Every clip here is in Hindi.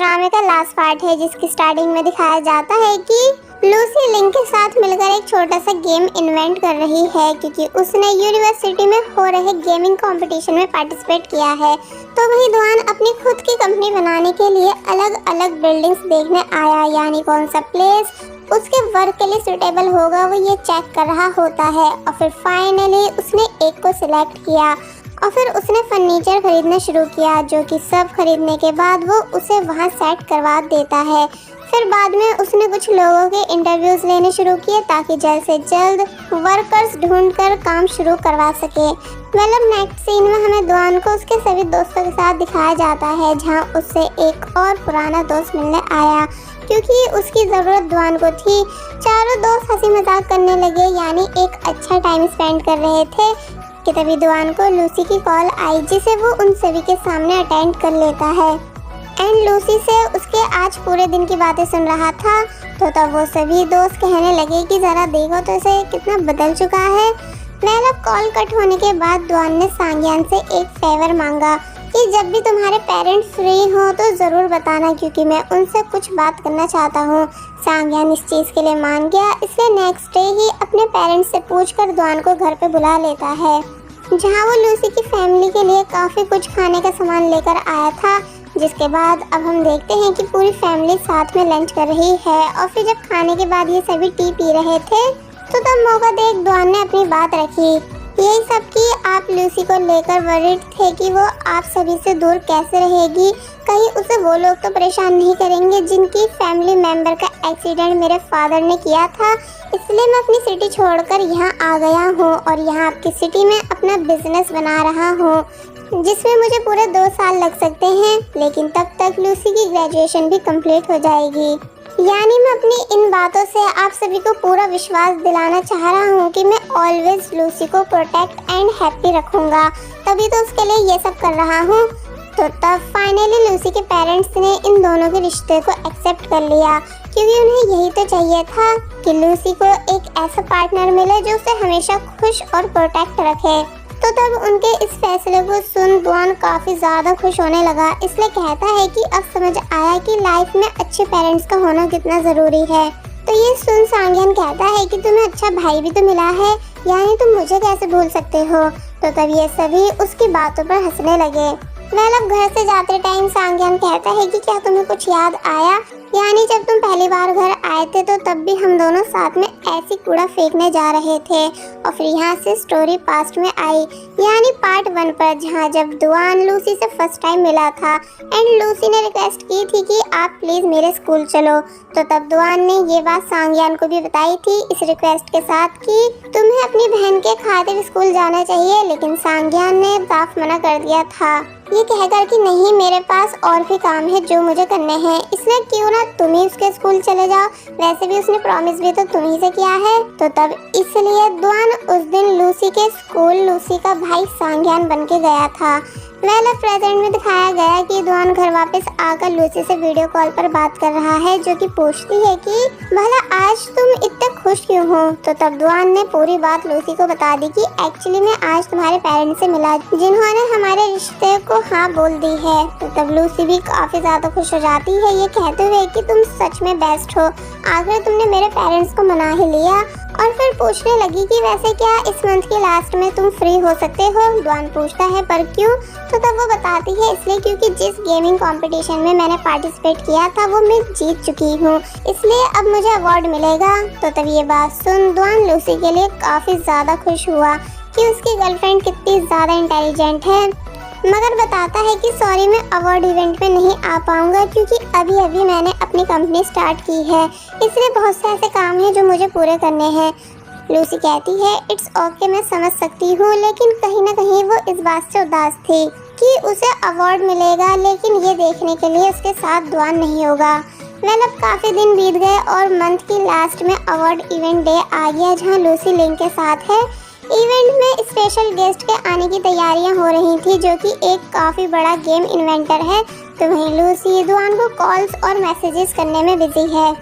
ड्रामे का लास्ट पार्ट है, जिसकी स्टार्टिंग में दिखाया जाता है कि लूसी लिंक के साथ मिलकर एक छोटा सा गेम इन्वेंट कर रही है, क्योंकि उसने यूनिवर्सिटी में हो रहे गेमिंग कंपटीशन में पार्टिसिपेट किया है। तो वही दुआन अपनी खुद की कंपनी बनाने के लिए अलग अलग बिल्डिंग्स देखने आया, यानी कौन सा प्लेस उसके वर्क के लिए सुटेबल होगा वो ये चेक कर रहा होता है। और फिर फाइनली उसने एक को सिलेक्ट किया और फिर उसने फर्नीचर खरीदना शुरू किया, जो कि सब खरीदने के बाद वो उसे वहाँ सेट करवा देता है। फिर बाद में उसने कुछ लोगों के इंटरव्यूज लेने शुरू किए ताकि जल्द से जल्द वर्कर्स ढूंढकर काम शुरू करवा सके। मतलब नेक्स्ट सीन में हमें दुआन को उसके सभी दोस्तों के साथ दिखाया जाता है, जहां उससे एक और पुराना दोस्त मिलने आया, क्योंकि उसकी ज़रूरत दुआन को थी। चारों दोस्त हंसी मजाक करने लगे, यानी एक अच्छा टाइम स्पेंड कर रहे थे कि तभी दुआन को लूसी की कॉल आई, जिसे वो उन सभी के सामने अटेंड कर लेता है। एंड लूसी से उसके आज पूरे दिन की बातें सुन रहा था, तो तब वो सभी दोस्त कहने लगे कि ज़रा देखो तो इसे कितना बदल चुका है। मतलब कॉल कट होने के बाद दुआन ने सांग्यान से एक फेवर मांगा कि जब भी तुम्हारे पेरेंट्स फ्री हो तो ज़रूर बताना, क्योंकि मैं उनसे कुछ बात करना चाहता हूँ। सांग्यान इस चीज़ के लिए मान गया, इसलिए नेक्स्ट डे ही अपने पेरेंट्स से पूछकर दुआन को घर पे बुला लेता है, जहाँ वो लूसी की फैमिली के लिए काफ़ी कुछ खाने का सामान लेकर आया था। जिसके बाद अब हम देखते हैं कि पूरी फैमिली साथ में लंच कर रही है। और फिर जब खाने के बाद ये सभी टी पी रहे थे, तो तब मौका देख दुआन ने अपनी बात रखी। यही सब कि आप लूसी को लेकर वरीड थे कि वो आप सभी से दूर कैसे रहेगी, कहीं उसे वो लोग तो परेशान नहीं करेंगे जिनकी फैमिली मेंबर का एक्सीडेंट मेरे फादर ने किया था। इसलिए मैं अपनी सिटी छोड़कर यहाँ आ गया हूँ और यहाँ आपकी सिटी में अपना बिजनेस बना रहा हूँ, जिसमें मुझे पूरे 2 साल लग सकते हैं, लेकिन तब तक लूसी की ग्रेजुएशन भी कंप्लीट हो जाएगी। यानी मैं अपनी इन बातों से आप सभी को पूरा विश्वास दिलाना चाह रहा हूँ कि मैं ऑलवेज लूसी को प्रोटेक्ट एंड हैप्पी रखूँगा, तभी तो उसके लिए ये सब कर रहा हूँ। तो तब फाइनली लूसी के पेरेंट्स ने इन दोनों के रिश्ते को एक्सेप्ट कर लिया, क्योंकि उन्हें यही तो चाहिए था कि लूसी को एक ऐसा पार्टनर मिले जो उसे हमेशा खुश और प्रोटेक्ट रखे। तो तब उनके इस फैसले को सुन दुआन काफ़ी ज़्यादा खुश होने लगा, इसलिए कहता है कि अब समझ आया कि लाइफ में अच्छे पेरेंट्स का होना कितना ज़रूरी है। तो ये सुन सांग्यान कहता है कि तुम्हें अच्छा भाई भी तो मिला है, यानी तुम मुझे कैसे भूल सकते हो। तो तब ये सभी उसकी बातों पर हंसने लगे। अब घर से जाते टाइम सांग्यान कहता है कि क्या तुम्हें कुछ याद आया, यानी जब तुम पहली बार घर आए थे तो तब भी हम दोनों साथ में ऐसी कूड़ा फेंकने जा रहे थे। और फिर यहाँ से स्टोरी पास्ट में आई, यानी पार्ट 1 पर, जहाँ जब दुआन लूसी से फर्स्ट टाइम मिला था एंड लूसी ने रिक्वेस्ट की थी कि आप प्लीज़ मेरे स्कूल चलो। तो तब दुआन ने ये बात सांग्यान को भी बताई थी इस रिक्वेस्ट के साथ कि तुम्हें अपनी बहन के खातिर स्कूल जाना चाहिए, लेकिन सांग्यान ने साफ मना कर दिया था, ये कहकर कि नहीं, मेरे पास और भी काम है जो मुझे करने हैं, इसलिए क्यों ना तुम ही उसके स्कूल चले जाओ, वैसे भी उसने प्रॉमिस भी तो तुम ही से किया है। तो तब इसलिए दुआन उस दिन लूसी के स्कूल लूसी का भाई सांग्यान बन के गया था। प्रेजेंट में दिखाया गया कि दुआन घर वापस आकर लूसी से वीडियो कॉल पर बात कर रहा है, जो कि पूछती है कि भला आज तुम इतने खुश क्यों हो। तो तब दुआन ने पूरी बात लूसी को बता दी कि एक्चुअली मैं आज तुम्हारे पेरेंट्स से मिला, जिन्होंने हमारे रिश्ते को हाँ बोल दी है। तो तब लूसी भी काफी ज्यादा खुश हो जाती है, ये कहते हुए कि तुम सच में बेस्ट हो, आखिर तुमने मेरे पेरेंट्स को मना ही लिया। और फिर पूछने लगी कि वैसे क्या इस मंथ के लास्ट में तुम फ्री हो सकते हो। दुआन पूछता है पर क्यों। तो तब वो बताती है इसलिए क्योंकि जिस गेमिंग कंपटीशन में मैंने पार्टिसिपेट किया था वो मैं जीत चुकी हूँ, इसलिए अब मुझे अवार्ड मिलेगा। तो तब ये बात सुन दुआन लूसी के लिए काफ़ी ज़्यादा खुश हुआ कि उसकी गर्लफ्रेंड कितनी ज़्यादा इंटेलिजेंट है, मगर बताता है कि सॉरी मैं अवार्ड इवेंट में नहीं आ पाऊंगा, क्योंकि अभी अभी मैंने अपनी कंपनी स्टार्ट की है, इसलिए बहुत से ऐसे काम हैं जो मुझे पूरे करने हैं। लूसी कहती है इट्स ओके, मैं समझ सकती हूँ, लेकिन कहीं ना कहीं वो इस बात से उदास थी कि उसे अवार्ड मिलेगा, लेकिन ये देखने के लिए उसके साथ दुआन नहीं होगा। अब काफ़ी दिन बीत गए और मंथ की लास्ट में अवार्ड इवेंट डे आ गया, जहाँ लूसी लिंक के साथ है। इवेंट में स्पेशल गेस्ट के आने की तैयारियां हो रही थी, जो कि एक काफ़ी बड़ा गेम इन्वेंटर है। तो वहीं लूसी दुआन को कॉल्स और मैसेजेस करने में बिजी है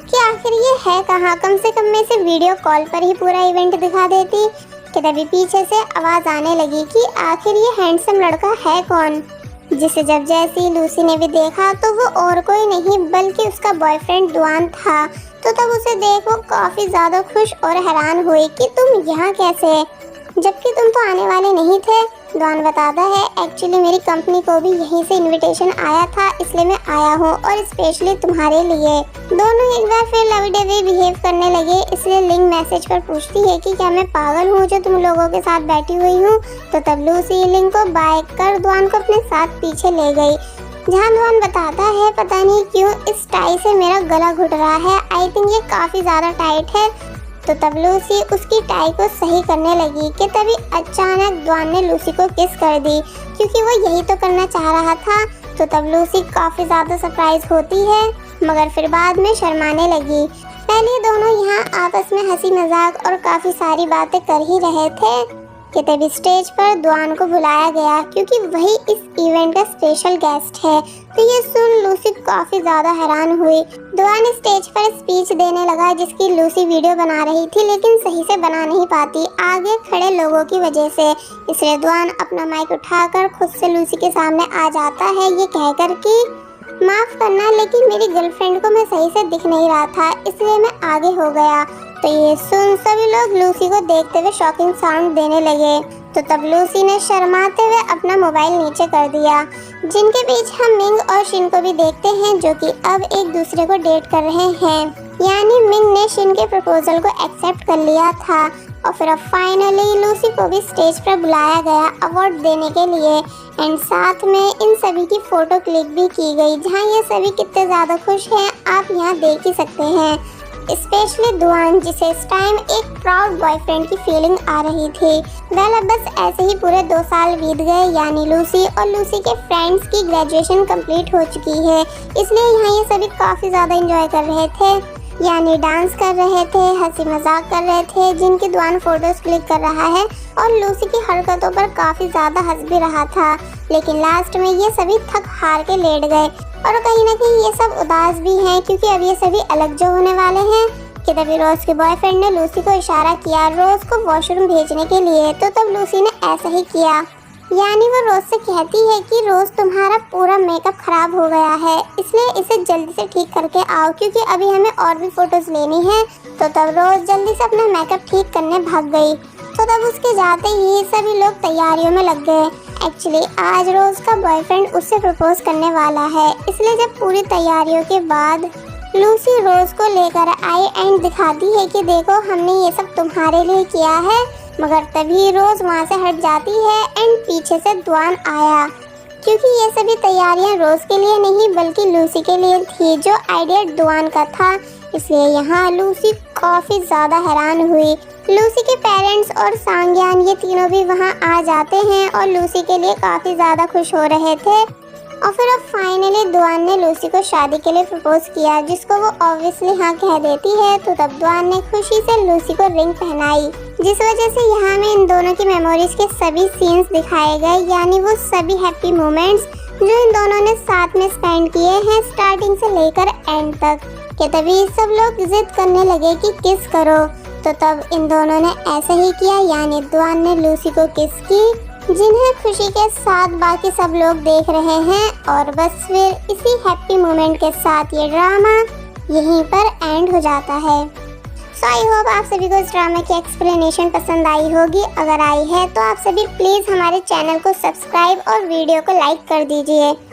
कि आखिर ये है कहाँ। कम से कम में से वीडियो कॉल पर ही पूरा इवेंट दिखा देती कि तभी पीछे से आवाज़ आने लगी कि आखिर ये हैंडसम लड़का है कौन। जिसे जब जैसी लूसी ने भी देखा तो वो और कोई नहीं बल्कि उसका बॉयफ्रेंड दुआन था। तो तब उसे देख वो काफी ज्यादा खुश और हैरान हुई कि तुम यहाँ कैसे, जबकि तुम तो आने वाले नहीं थे। दुआन बताता है एक्चुअली मेरी कंपनी को भी यहीं से इनविटेशन आया था, इसलिए मैं आया हूँ और स्पेशली तुम्हारे लिए। दोनों एक बार फिर लवी डवी बिहेव करने लगे, इसलिए लिंग मैसेज पर पूछती है कि क्या मैं पागल हूँ जो तुम लोगों के साथ बैठी हुई हूँ। तो तब लूसी लिंग को बाय कर दुआन को अपने साथ पीछे ले गई, जहाँ दुआन बताता है पता नहीं क्यों इस टाई से मेरा गला घुट रहा है, आई थिंक ये काफी ज्यादा टाइट है। तो तब लूसी उसकी टाई को सही करने लगी कि तभी अचानक दुआन ने लूसी को किस कर दी, क्योंकि वो यही तो करना चाह रहा था। तो तब लूसी काफी ज्यादा सरप्राइज होती है, मगर फिर बाद में शर्माने लगी। पहले दोनों यहाँ आपस में हंसी मजाक और काफी सारी बातें कर ही रहे थे कि तभी स्टेज पर दुआन को बुलाया गया, क्योंकि वही इस इवेंट का स्पेशल गेस्ट है। तो ये सुन लूसी काफी ज्यादा हैरान हुई। दुआन स्टेज पर स्पीच देने लगा जिसकी लूसी वीडियो बना रही थी, लेकिन सही से बना नहीं पाती आगे खड़े लोगों की वजह से। इसलिए दुआन अपना माइक उठाकर खुद से लूसी के सामने आ जाता है, ये कहकर कि माफ करना लेकिन मेरी गर्लफ्रेंड को मैं सही से दिख नहीं रहा था, इसलिए मैं आगे हो गया। तो ये सुन सभी लोग लूसी को देखते हुए शॉकिंग साउंड देने लगे। तो तब लूसी ने शर्माते हुए अपना मोबाइल नीचे कर दिया। जिनके बीच हम मिंग और शिन को भी देखते हैं, जो कि अब एक दूसरे को डेट कर रहे हैं। यानी मिंग ने शिन के प्रपोजल को एक्सेप्ट कर लिया था और फिर अब फाइनली लूसी को भी स्टेज पर बुलाया गया अवार्ड देने के लिए। एंड साथ में इन सभी की फोटो क्लिक भी की गई, जहाँ ये सभी कितने ज़्यादा खुश हैं आप यहाँ देख ही सकते हैं। स्पेशली दुआन, जिसे इस टाइम एक प्राउड बॉयफ्रेंड की फीलिंग आ रही थी। वेल अब बस ऐसे ही पूरे 2 साल बीत गए, यानी लूसी और लूसी के फ्रेंड्स की ग्रेजुएशन कंप्लीट हो चुकी है। इसलिए यहाँ ये सभी काफ़ी ज़्यादा एंजॉय कर रहे थे, यानी डांस कर रहे थे, हंसी मजाक कर रहे थे, जिनकी दुआन फोटोज क्लिक कर रहा है और लूसी की हरकतों पर काफ़ी ज़्यादा हंस भी रहा था। लेकिन लास्ट में ये सभी थक हार के लेट गए और कहीं ना कहीं ये सब उदास भी हैं, क्योंकि अब ये सभी अलग जो होने वाले हैं। कि तभी रोज के बॉयफ्रेंड ने लूसी को इशारा किया रोज को वॉशरूम भेजने के लिए। तो तब लूसी ने ऐसा ही किया, यानी वो रोज से कहती है कि रोज तुम्हारा पूरा मेकअप खराब हो गया है, इसलिए इसे जल्दी से ठीक करके आओ, क्योंकि अभी हमें और भी फोटोज लेनी है। तो तब रोज जल्दी से अपना मेकअप ठीक करने भाग गई। तो तब उसके जाते ही सभी लोग तैयारियों में लग गए। एक्चुअली आज रोज का बॉयफ्रेंड उससे प्रपोज करने वाला है, इसलिए जब पूरी तैयारियों के बाद लूसी रोज को लेकर आई एंड दिखाती है कि देखो हमने ये सब तुम्हारे लिए किया है, मगर तभी रोज वहाँ से हट जाती है एंड पीछे से दुआन आया, क्योंकि ये सभी तैयारियां रोज के लिए नहीं बल्कि लूसी के लिए थी, जो आइडिया दुआन का था। इसलिए यहाँ लूसी काफी ज्यादा हैरान हुई। लूसी के पेरेंट्स और सांग्यान ये तीनों भी वहाँ आ जाते हैं और लूसी के लिए काफी ज्यादा खुश हो रहे थे। और फिर अब फाइनली दुआन ने लूसी को शादी के लिए प्रपोज किया, जिसको वो ऑब्वियसली हाँ कह देती है। तो तब दुआन ने खुशी से लूसी को रिंग पहनाई, जिस वजह से यहाँ में इन दोनों की मेमोरीज के सभी सीन्स दिखाए गए, यानी वो सभी हैप्पी मोमेंट्स जो इन दोनों ने साथ में स्पेंड किए हैं स्टार्टिंग से लेकर एंड तक। कि तभी सब लोग जिद करने लगे कि किस करो। तो तब इन दोनों ने ऐसा ही किया, यानी दुआन ने लूसी को किस की, जिन्हें खुशी के साथ बाकी सब लोग देख रहे हैं। और बस फिर इसी हैप्पी मोमेंट के साथ ये ड्रामा यहीं पर एंड हो जाता है। सो आई होप आप सभी को इस ड्रामा की एक्सप्लेनेशन पसंद आई होगी। अगर आई है तो आप सभी प्लीज़ हमारे चैनल को सब्सक्राइब और वीडियो को लाइक कर दीजिए।